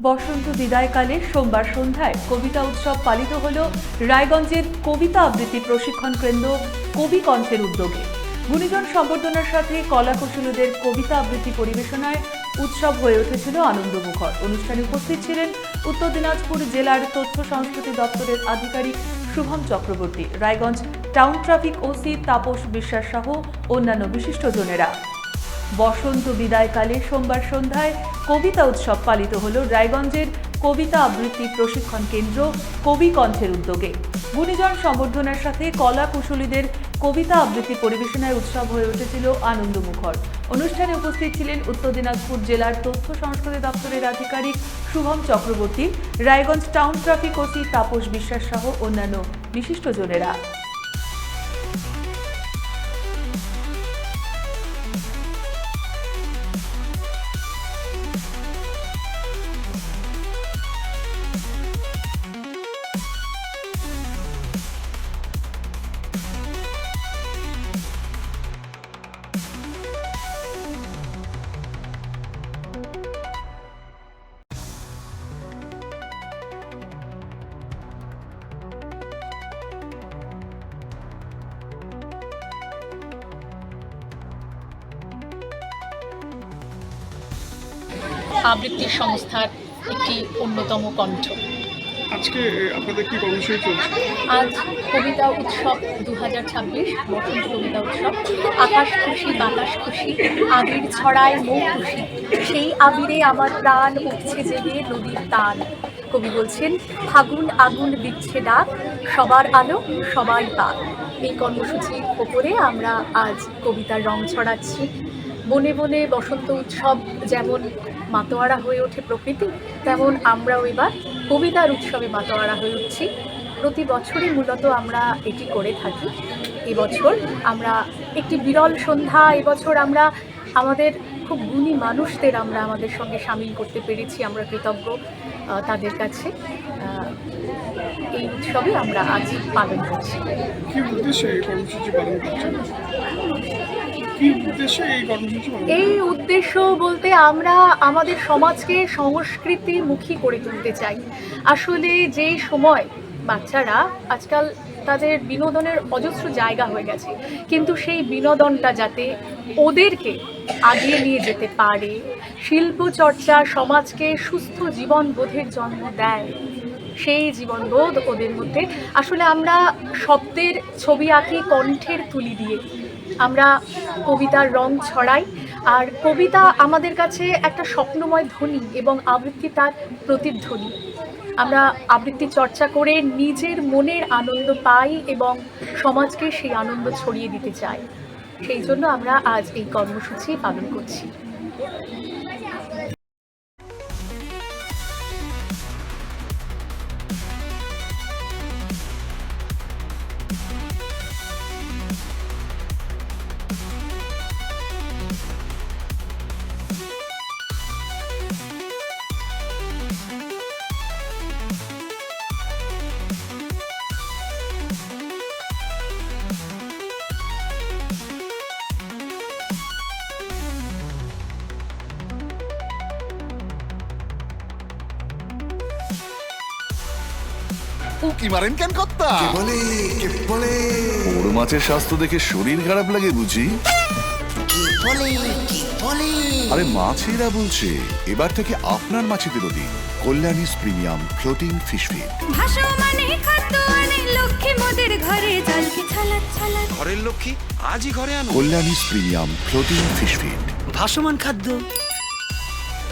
বসন্ত বিদায়কালে সোমবার সন্ধ্যায় কবিতা উৎসব পালিত হল রায়গঞ্জের কবিতা আবৃত্তি প্রশিক্ষণ কেন্দ্র কবি কণ্ঠের উদ্যোগে। গুণীজন সম্বর্ধনার সাথে কলাকুশলীদের কবিতা আবৃত্তি পরিবেশনায় উৎসব হয়ে উঠেছিল আনন্দমুখর। অনুষ্ঠানে উপস্থিত ছিলেন উত্তর দিনাজপুর জেলার তথ্য সংস্কৃতি দপ্তরের আধিকারিক Shubham Chakraborty, Raiganj town traffic OC Tapas বিশ্বাস সহ অন্যান্য বিশিষ্টজনেরা। বসন্ত বিদায়কালে সোমবার সন্ধ্যায় কবিতা উৎসব পালিত হল রায়গঞ্জের কবিতা আবৃত্তি প্রশিক্ষণ কেন্দ্র কবি কণ্ঠের উদ্যোগে। গুণীজন সম্বর্ধনার সাথে কলা কুশলীদের কবিতা আবৃত্তি পরিবেশনায় উৎসব হয়ে উঠেছিল আনন্দমুখর। অনুষ্ঠানে উপস্থিত ছিলেন উত্তর দিনাজপুর জেলার তথ্য সংস্কৃতি দপ্তরের আধিকারিক Shubham Chakraborty, Raiganj town traffic OC Tapas বিশ্বাস সহ অন্যান্য বিশিষ্টজনেরা। আবৃত্তি সংস্থার একটি অন্যতম কণ্ঠ। আজকে আপনাদের কি কর্মসূচি চলছে? আজ কবিতা উৎসব 2026 বসন্ত কবিতা উৎসব। আকাশ খুশি বাতাস খুশি, আবির ছড়ায় মৌ খুশি, সেই আবিরে আমার প্রাণ উঠছে জেগে নদীর টান। কবি বলছেন, ফাগুন আগুন দিচ্ছে ডাক, সবার আলো সবাই পাক। এই কর্মসূচির ওপরে আমরা আজ কবিতার রং ছড়াচ্ছি। বনে বনে বসন্ত উৎসব যেমন মাতোয়ারা হয়ে ওঠে প্রকৃতি, তেমন আমরাও এবার কবিতার উৎসবে মাতোয়ারা হয়ে উঠছি। প্রতি বছরই মূলত আমরা এটি করে থাকি। এবছর আমরা একটি বিরল সন্ধ্যা, এবছর আমরা আমাদের খুব গুণী মানুষদের আমরা আমাদের সঙ্গে সামিল করতে পেরেছি। আমরা কৃতজ্ঞ তাদের কাছে। এই উৎসবে আমরা আজ পালন করছি। কি উদ্দেশ্যে এই কর্মসূচি পালন করছেন? এই উদ্দেশ্য বলতে আমরা আমাদের সমাজকে সংস্কৃতিমুখী করে তুলতে চাই। আসলে যে সময় বাচ্চারা আজকাল তাদের বিনোদনের অজস্র জায়গা হয়ে গেছে, কিন্তু সেই বিনোদনটা যাতে ওদেরকে আগিয়ে নিয়ে যেতে পারে, শিল্প চর্চা সমাজকে সুস্থ জীবনবোধের জন্ম দেয়, সেই জীবনবোধ ওদের মধ্যে আসলে আমরা শব্দের ছবি আঁকি কণ্ঠের তুলি দিয়ে, আমরা কবিতার রং ছড়াই। আর কবিতা আমাদের কাছে একটা স্বপ্নময় ধ্বনি এবং আবৃত্তি তার প্রতিধ্বনি। আমরা আবৃত্তি চর্চা করে নিজের মনের আনন্দ পাই এবং সমাজকে সেই আনন্দ ছড়িয়ে দিতে চাই। সেই জন্য আমরা আজ এই কর্মসূচি পালন করছি। উকি মারেন কেন কর্তা? কে বলে বড় মাছের স্বাস্থ্য দেখে শরীর খারাপ লাগে বুঝি? আরে মাছেরা বলছে, এবার থেকে আপনার মাছেদেরও দিন কল্যাণীস প্রিমিয়াম ফ্লোটিং ফিশ ফিড। ঘরের লক্ষ্মী আজই ঘরে আনো কল্যাণীস প্রিমিয়াম ফ্লোটিং ফিশ ফিড। ভাসমান খাদ্য।